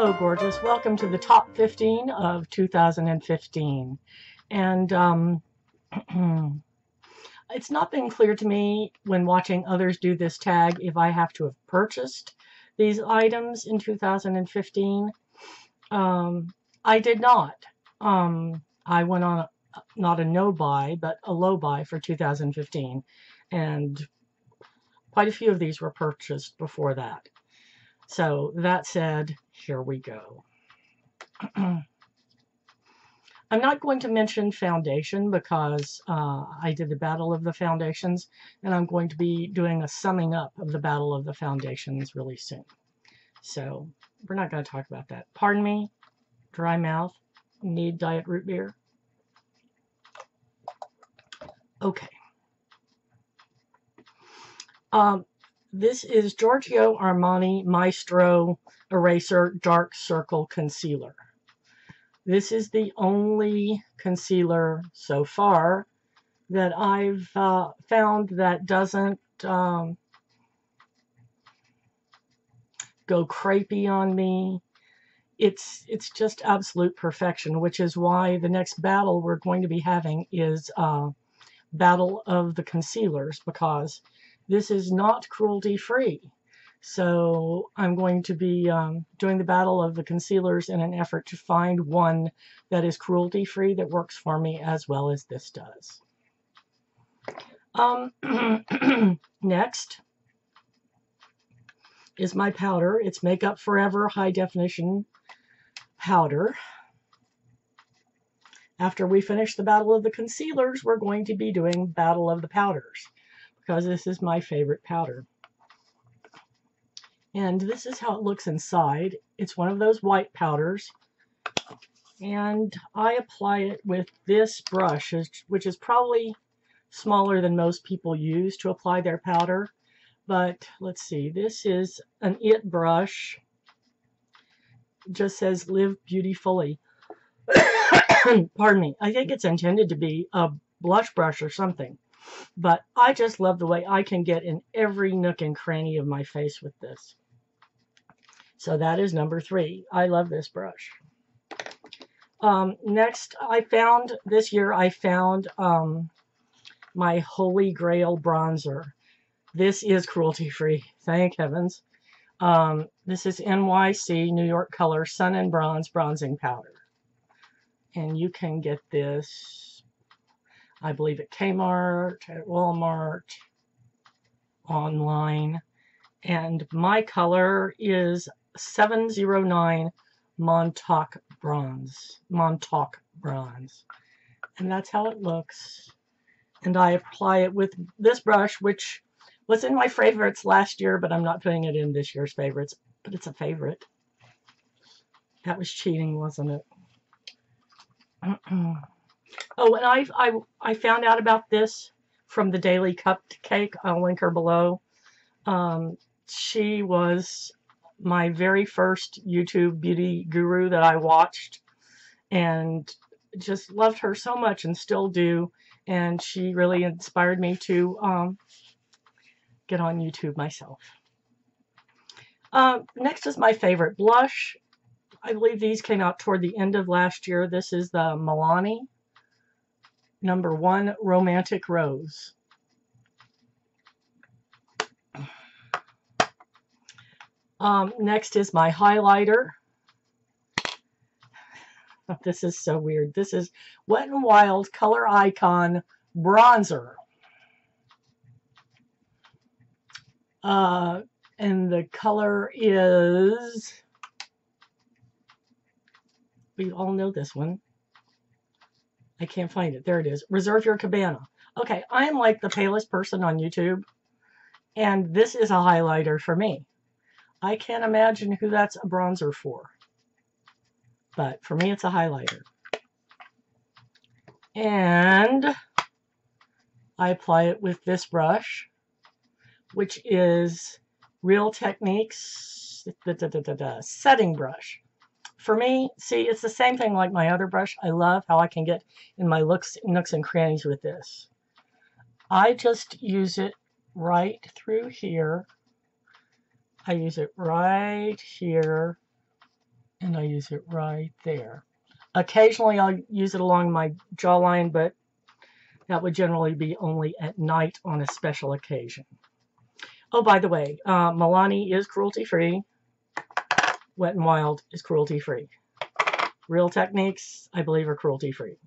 Hello, gorgeous. Welcome to the top 15 of 2015. And it's not been clear to me when watching others do this tag if I have to have purchased these items in 2015. I did not. I went on not a no buy, but a low buy for 2015. And quite a few of these were purchased before that. So that said, here we go. I'm not going to mention foundation because I did the Battle of the Foundations, and I'm going to be doing a summing up of the Battle of the Foundations really soon. So we're not going to talk about that. Pardon me, dry mouth, need diet root beer. Okay. This is Giorgio Armani Maestro Eraser Dark Circle Concealer. This is the only concealer so far that I've found that doesn't go crepey on me. It's just absolute perfection, which is why the next battle we're going to be having is Battle of the Concealers, because this is not cruelty-free. So I'm going to be doing the Battle of the Concealers in an effort to find one that is cruelty-free that works for me as well as this does. Next is my powder. It's Makeup Forever High Definition Powder. After we finish the Battle of the Concealers, we're going to be doing Battle of the Powders, because this is my favorite powder. And this is how it looks inside. It's one of those white powders. And I apply it with this brush, which is probably smaller than most people use to apply their powder. But let's see, this is an IT brush. It just says Live Beautifully. Pardon me. I think it's intended to be a blush brush or something. But I just love the way I can get in every nook and cranny of my face with this. So that is number 3. I love this brush. Next, this year I found my Holy Grail bronzer. This is cruelty-free, thank heavens. This is NYC New York Color Sun and Bronze Bronzing Powder. And you can get this, I believe, at Kmart, at Walmart, online. And my color is 709 Montauk Bronze. And that's how it looks. And I apply it with this brush, which was in my favorites last year, but I'm not putting it in this year's favorites. But it's a favorite. That was cheating, wasn't it? Oh, and I found out about this from the Daily Cupcake. I'll link her below. She was my very first YouTube beauty guru that I watched, and just loved her so much and still do. And she really inspired me to get on YouTube myself. Next is my favorite blush. I believe these came out toward the end of last year. This is the Milani number 1 Romantic Rose. Next is my highlighter. This is so weird. This is Wet n Wild Color Icon Bronzer. And the color is, we all know this one. I can't find it. There it is. Reserve Your Cabana. Okay, I am like the palest person on YouTube, and this is a highlighter for me. I can't imagine who that's a bronzer for, but for me it's a highlighter. And I apply it with this brush, which is Real Techniques setting brush. For me, see, it's the same thing like my other brush. I love how I can get in my nooks and crannies with this. I just use it right through here. I use it right here And I use it right there. Occasionally I'll use it along my jawline, but that would generally be only at night on a special occasion. Oh, by the way, Milani is cruelty-free. Wet n Wild is cruelty-free. Real Techniques, I believe, are cruelty-free.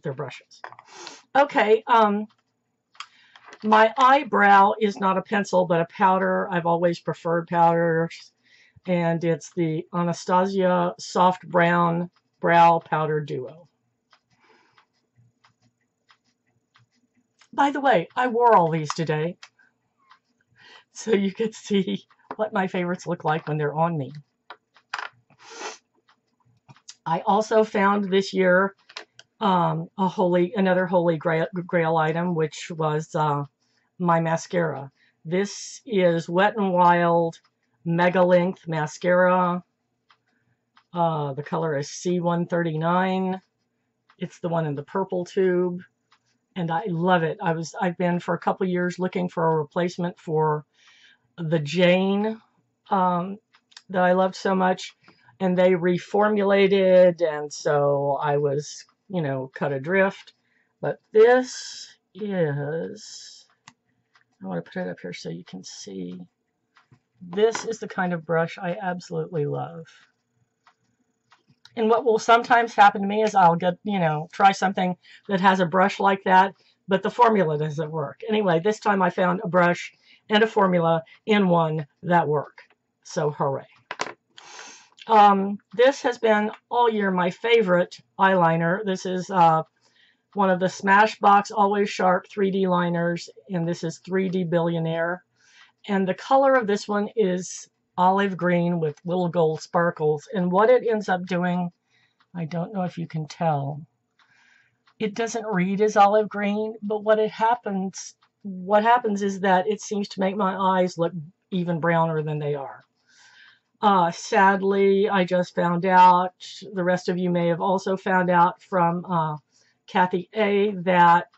They're brushes. Okay, my eyebrow is not a pencil, but a powder. I've always preferred powders. And it's the Anastasia Soft Brown Brow Powder Duo. By the way, I wore all these today, so you could see what my favorites look like when they're on me. I also found this year another holy grail item, which was my mascara. This is Wet n Wild Mega Length Mascara. The color is C139. It's the one in the purple tube, and I love it. I've been for a couple years looking for a replacement for the Jane that I loved so much, and they reformulated, and so I was, you know, cut adrift. But this is, I want to put it up here so you can see. This is the kind of brush I absolutely love. And what will sometimes happen to me is I'll get, you know, try something that has a brush like that, but the formula doesn't work. Anyway, this time I found a brush and a formula in one that work. So hooray. This has been all year my favorite eyeliner. This is one of the Smashbox Always Sharp 3D liners, and this is 3D Billionaire. And the color of this one is olive green with little gold sparkles. And what it ends up doing, I don't know if you can tell. It doesn't read as olive green, but what happens is that it seems to make my eyes look even browner than they are. Sadly, I just found out, the rest of you may have also found out from Kathy A, that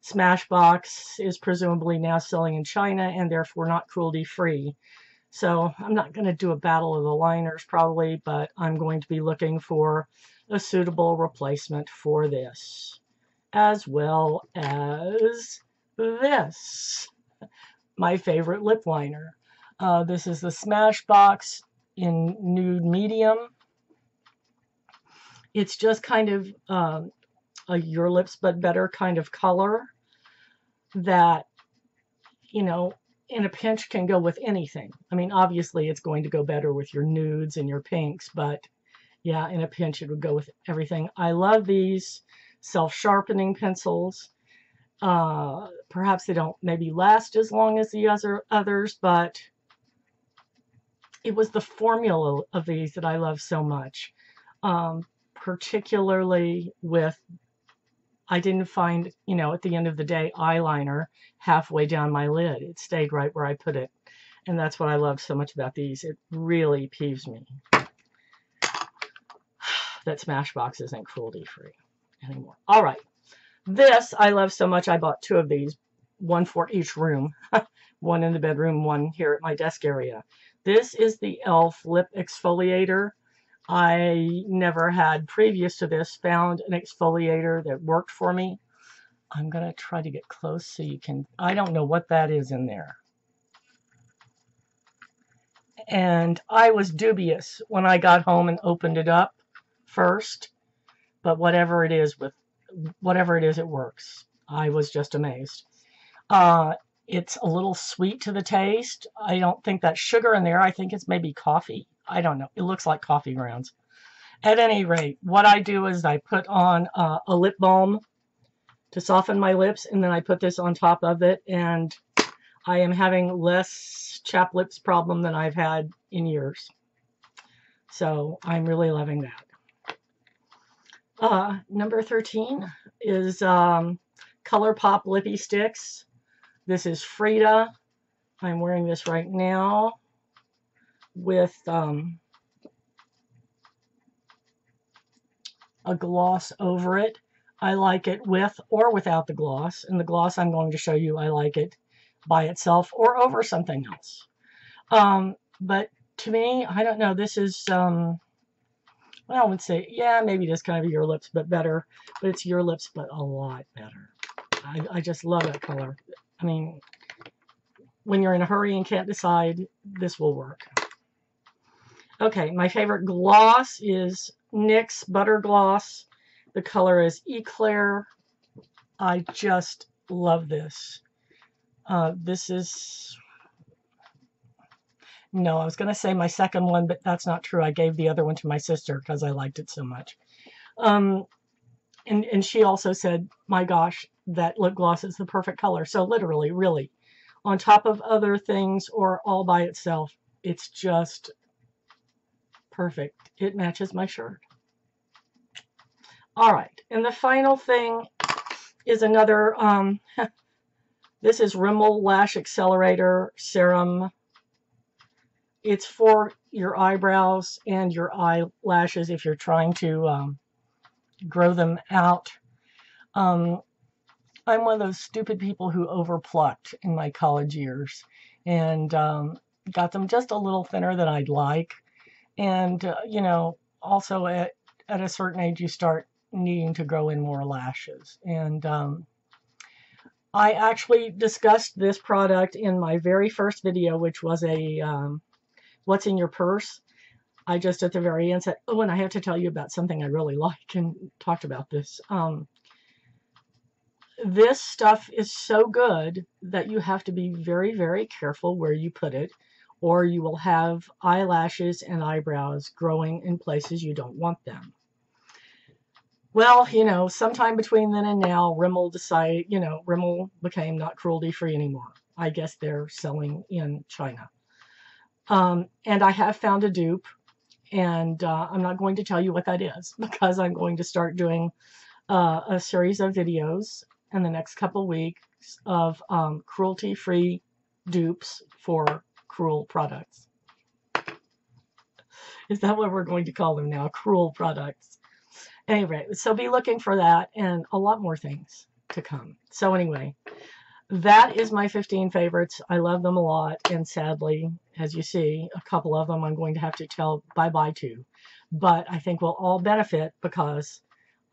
Smashbox is presumably now selling in China and therefore not cruelty-free. So I'm not going to do a battle of the liners probably, but I'm going to be looking for a suitable replacement for this, as well as this, my favorite lip liner. This is the Smashbox in Nude Medium. It's just kind of a Your Lips But Better kind of color that, you know, in a pinch can go with anything. I mean, obviously it's going to go better with your nudes and your pinks, but yeah, in a pinch it would go with everything. I love these self-sharpening pencils. Perhaps they don't maybe last as long as the others, but it was the formula of these that I love so much. Particularly with, I didn't find, you know, at the end of the day, eyeliner halfway down my lid. It stayed right where I put it. And that's what I love so much about these. It really peeves me that Smashbox isn't cruelty-free anymore. All right. This I love so much, I bought two of these, one for each room. One in the bedroom, one here at my desk area. This is the Elle Lip Exfoliator. I never had, previous to this, found an exfoliator that worked for me. I'm going to try to get close so you can, I don't know what that is in there. And I was dubious when I got home and opened it up first, but whatever it is, it works. I was just amazed. It's a little sweet to the taste. I don't think that's sugar in there. I think it's maybe coffee. I don't know. It looks like coffee grounds. At any rate, what I do is I put on a lip balm to soften my lips, and then I put this on top of it, and I am having less chapped lips problem than I've had in years. So I'm really loving that. Number 13 is ColourPop Lippy Sticks. This is Frida. I'm wearing this right now with a gloss over it. I like it with or without the gloss. And the gloss I'm going to show you, I like it by itself or over something else. But to me, I don't know, this is I would say, yeah, maybe just kind of your lips, but better. But it's your lips, but a lot better. I just love that color. I mean, when you're in a hurry and can't decide, this will work. Okay, my favorite gloss is NYX Butter Gloss. The color is Eclair. I just love this. This is... No, I was going to say my second one, but that's not true. I gave the other one to my sister because I liked it so much. And she also said, my gosh, that lip gloss is the perfect color. So literally, really, on top of other things or all by itself, it's just perfect. It matches my shirt. All right, and the final thing is another, this is Rimmel Lash Accelerator Serum. It's for your eyebrows and your eyelashes if you're trying to grow them out. I'm one of those stupid people who overplucked in my college years and got them just a little thinner than I'd like. And, you know, also at a certain age, you start needing to grow in more lashes. And I actually discussed this product in my very first video, which was a what's in your purse. I just at the very end said, oh, and I have to tell you about something I really like, and talked about this. This stuff is so good that you have to be very, very careful where you put it, or you will have eyelashes and eyebrows growing in places you don't want them. Well, you know, sometime between then and now, Rimmel decided, you know, Rimmel became not cruelty-free anymore. I guess they're selling in China. And I have found a dupe, and I'm not going to tell you what that is because I'm going to start doing a series of videos in the next couple weeks of cruelty-free dupes for cruel products. Is that what we're going to call them now? Cruel products. Anyway, so be looking for that and a lot more things to come. So anyway, that is my 15 favorites. I love them a lot, and sadly, as you see, a couple of them I'm going to have to tell bye-bye to. But I think we'll all benefit because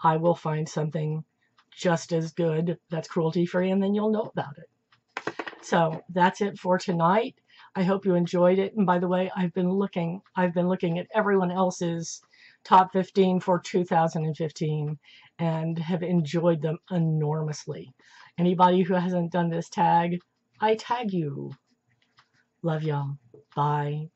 I will find something just as good that's cruelty-free, and then you'll know about it. So that's it for tonight. I hope you enjoyed it. And by the way, I've been looking at everyone else's top 15 for 2015 and have enjoyed them enormously. Anybody who hasn't done this tag, I tag you. Love y'all. Bye.